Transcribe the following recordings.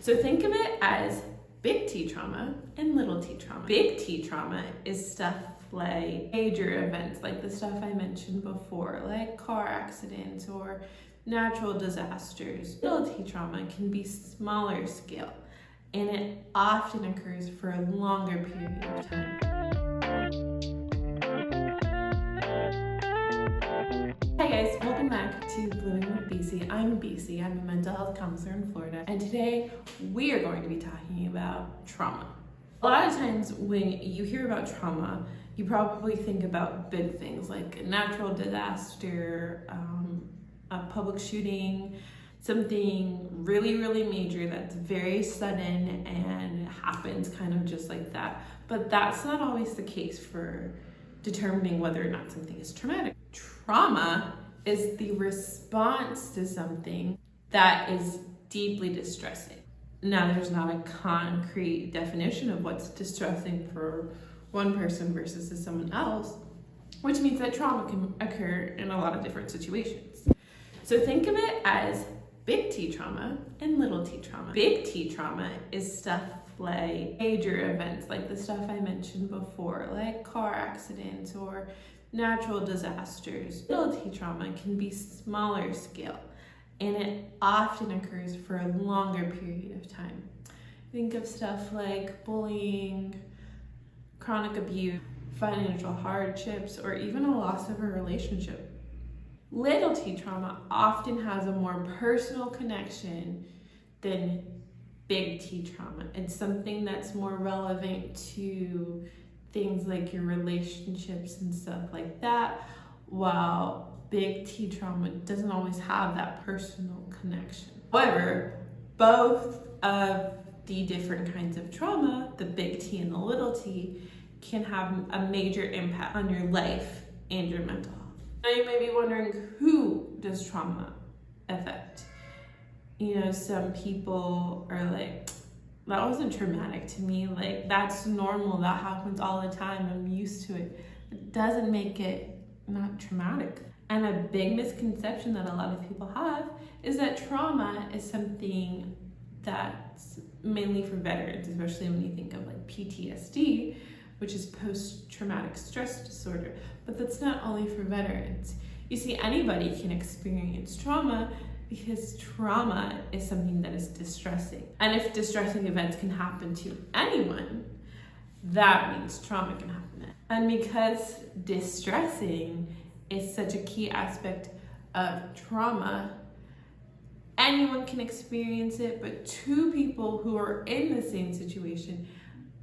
So think of it as big T trauma and little t trauma. Big T trauma is stuff like major events, like the stuff I mentioned before, like car accidents or natural disasters. Little T trauma can be smaller scale, and it often occurs for a longer period of time. Hi guys, welcome back to Blooming with BC. I'm BC, I'm a mental health counselor in Florida, and today we are going to be talking about trauma. A lot of times when you hear about trauma, you probably think about big things like a natural disaster, a public shooting, something really major that's very sudden and happens kind of just like that. But that's not always the case for determining whether or not something is traumatic. Trauma is the response to something that is deeply distressing. Now, there's not a concrete definition of what's distressing for one person versus to someone else, which means that trauma can occur in a lot of different situations. So think of it as big T trauma and little t trauma. Big T trauma is stuff like major events, like the stuff I mentioned before, like car accidents or natural disasters. Little T trauma can be smaller scale, and it often occurs for a longer period of time. Think of stuff like bullying, chronic abuse, financial hardships, or even a loss of a relationship. Little T trauma often has a more personal connection than big T trauma. It's something that's more relevant to things like your relationships and stuff like that, while big T trauma doesn't always have that personal connection. However, both of the different kinds of trauma, the big T and the little t, can have a major impact on your life and your mental health. Now you may be wondering, who does trauma affect? You know, some people are like, that wasn't traumatic to me, like that's normal, that happens all the time, I'm used to it. It doesn't make it not traumatic. And a big misconception that a lot of people have is that trauma is something that's mainly for veterans, especially when you think of like PTSD, which is post-traumatic stress disorder. But that's not only for veterans. You see, anybody can experience trauma because trauma is something that is distressing. And if distressing events can happen to anyone, that means trauma can happen. And because distressing is such a key aspect of trauma, anyone can experience it, but two people who are in the same situation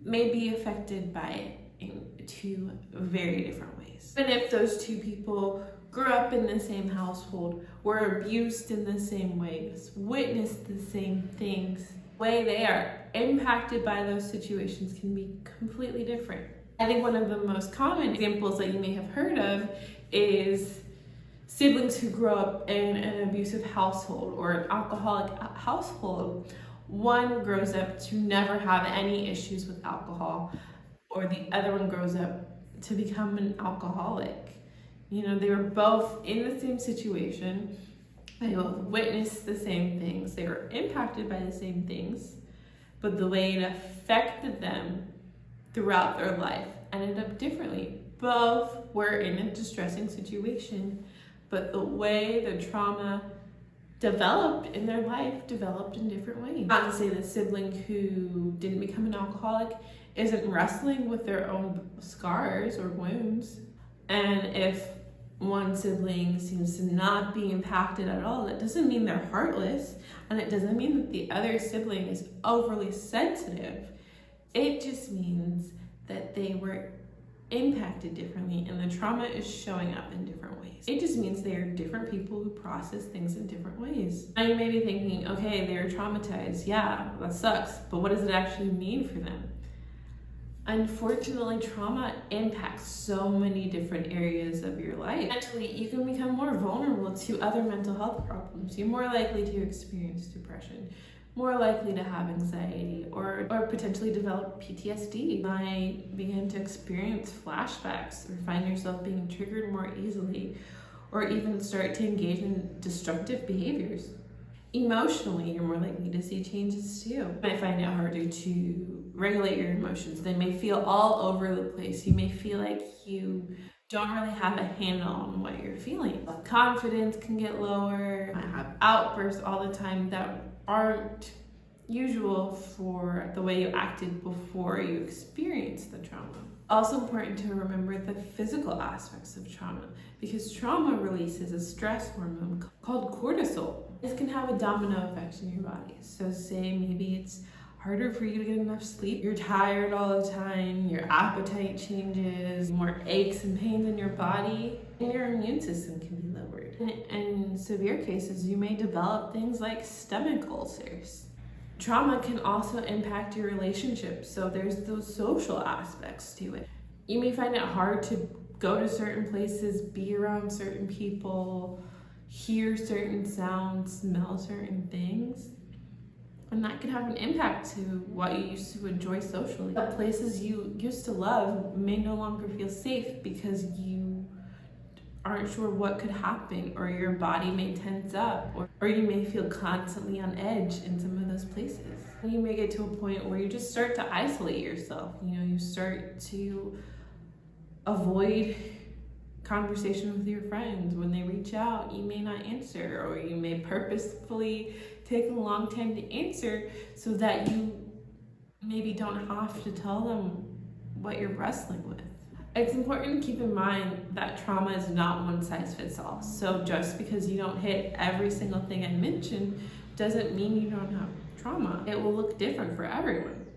may be affected by it in two very different ways. And if those two people grew up in the same household, were abused in the same ways, witnessed the same things, the way they are impacted by those situations can be completely different. I think one of the most common examples that you may have heard of is siblings who grow up in an abusive household or an alcoholic household. One grows up to never have any issues with alcohol, or the other one grows up to become an alcoholic. You know, they were both in the same situation, they both witnessed the same things, they were impacted by the same things, but the way it affected them throughout their life ended up differently. Both were in a distressing situation, but the way the trauma developed in their life developed in different ways. Not to say the sibling who didn't become an alcoholic isn't wrestling with their own scars or wounds. And if one sibling seems to not be impacted at all, that doesn't mean they're heartless, and it doesn't mean that the other sibling is overly sensitive. It just means that they were impacted differently and the trauma is showing up in different ways. It just means they are different people who process things in different ways. Now you may be thinking, okay, they're traumatized. Yeah, that sucks, but what does it actually mean for them? Unfortunately, trauma impacts so many different areas of your life. Mentally, you can become more vulnerable to other mental health problems. You're more likely to experience depression, more likely to have anxiety, or potentially develop PTSD. You might begin to experience flashbacks or find yourself being triggered more easily, or even start to engage in destructive behaviors. Emotionally, you're more likely to see changes too. You might find it harder to regulate your emotions. They may feel all over the place. You may feel like you don't really have a handle on what you're feeling. Confidence can get lower. You might have outbursts all the time that aren't usual for the way you acted before you experienced the trauma. Also important to remember the physical aspects of trauma, because trauma releases a stress hormone called cortisol. This can have a domino effect in your body. So say maybe it's harder for you to get enough sleep, you're tired all the time, your appetite changes, more aches and pains in your body, and your immune system can be lowered. And in severe cases, you may develop things like stomach ulcers. Trauma can also impact your relationships, so there's those social aspects to it. You may find it hard to go to certain places, be around certain people, hear certain sounds, smell certain things, and that can have an impact to what you used to enjoy socially. The places you used to love may no longer feel safe because you aren't sure what could happen, or your body may tense up, or you may feel constantly on edge in some of those places. And you may get to a point where you just start to isolate yourself. You start to avoid conversation with your friends. When they reach out, you may not answer, or you may purposefully take a long time to answer so that you maybe don't have to tell them what you're wrestling with. It's important to keep in mind that trauma is not one size fits all. So just because you don't hit every single thing I mentioned doesn't mean you don't have trauma. It will look different for everyone.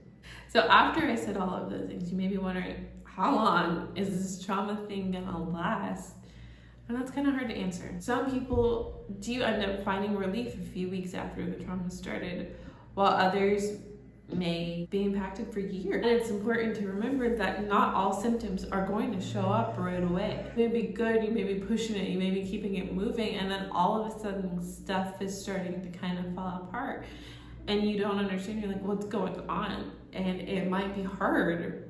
So after I said all of those things, you may be wondering, how long is this trauma thing gonna last? And that's kind of hard to answer. Some people do end up finding relief a few weeks after the trauma started, while others may be impacted for years. And it's important to remember that not all symptoms are going to show up right away. You may be good, you may be pushing it, you may be keeping it moving, and then all of a sudden stuff is starting to kind of fall apart. And you don't understand, you're like, what's going on? And it might be hard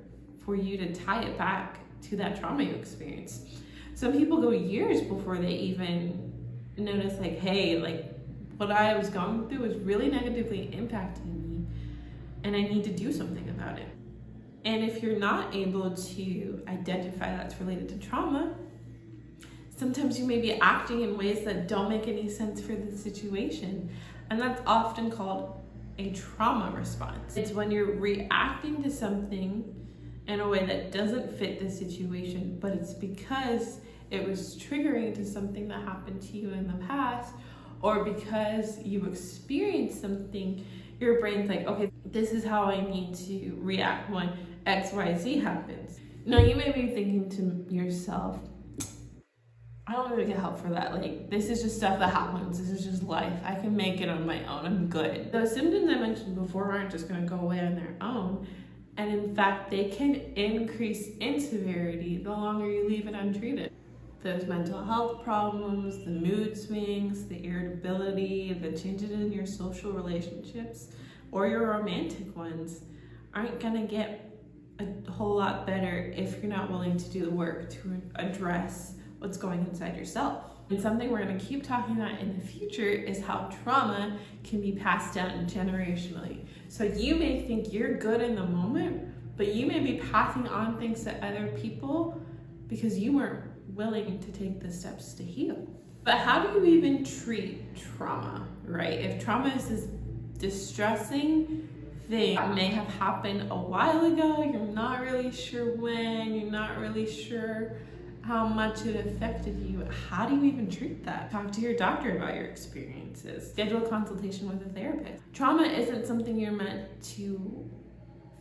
for you to tie it back to that trauma you experienced. Some people go years before they even notice, like, hey, like what I was going through was really negatively impacting me, and I need to do something about it. And if you're not able to identify that's related to trauma, sometimes you may be acting in ways that don't make any sense for the situation. And that's often called a trauma response. It's when you're reacting to something in a way that doesn't fit the situation, but it's because it was triggering to something that happened to you in the past, or because you experienced something, your brain's like, okay, this is how I need to react when XYZ happens. Now, you may be thinking to yourself, I don't really get help for that. Like, this is just stuff that happens. This is just life. I can make it on my own. I'm good. Those symptoms I mentioned before aren't just going to go away on their own. And in fact, they can increase in severity the longer you leave it untreated. Those mental health problems, the mood swings, the irritability, the changes in your social relationships or your romantic ones aren't going to get a whole lot better if you're not willing to do the work to address what's going inside yourself. And something we're going to keep talking about in the future is how trauma can be passed down generationally. So you may think you're good in the moment, but you may be passing on things to other people because you weren't willing to take the steps to heal. But how do you even treat trauma, right? If trauma is this distressing thing that may have happened a while ago, you're not really sure when, you're not really sure how much it affected you, how do you even treat that? Talk to your doctor about your experiences. Schedule a consultation with a therapist. Trauma isn't something you're meant to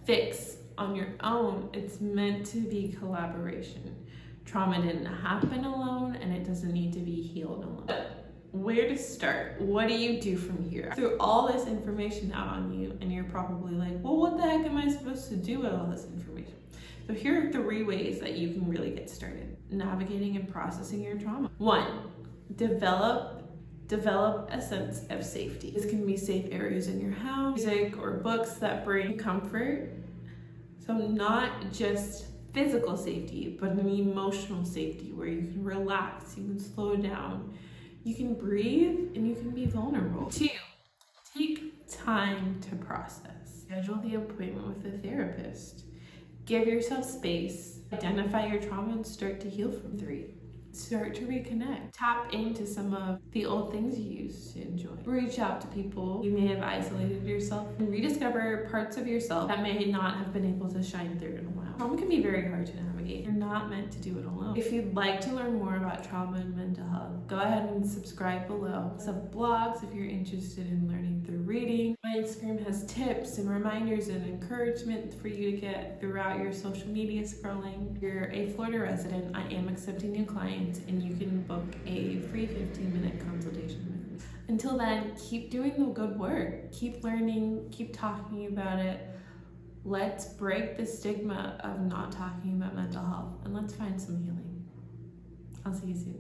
fix on your own. It's meant to be collaboration. Trauma didn't happen alone, and it doesn't need to be healed alone. Where to start? What do you do from here? Through all this information out on you, and you're probably like, well, what the heck am I supposed to do with all this information? So here are 3 ways that you can really get started navigating and processing your trauma. 1, develop a sense of safety. This can be safe areas in your house, music or books that bring comfort. So not just physical safety, but an emotional safety where you can relax, you can slow down, you can breathe, and you can be vulnerable. 2, time to process. Schedule the appointment with a therapist. Give yourself space. Identify your trauma and start to heal from 3. Start to reconnect. Tap into some of the old things you used to enjoy. Reach out to people you may have isolated yourself and rediscover parts of yourself that may not have been able to shine through in a while. Trauma can be very hard to navigate. You're not meant to do it alone. If you'd like to learn more about trauma and mental health, go ahead and subscribe below. I have blogs if you're interested in learning through reading. My Instagram has tips and reminders and encouragement for you to get throughout your social media scrolling. If you're a Florida resident, I am accepting new clients, and you can book a free 15-minute consultation with me. Until then, keep doing the good work. Keep learning, keep talking about it. Let's break the stigma of not talking about mental health, and let's find some healing. I'll see you soon.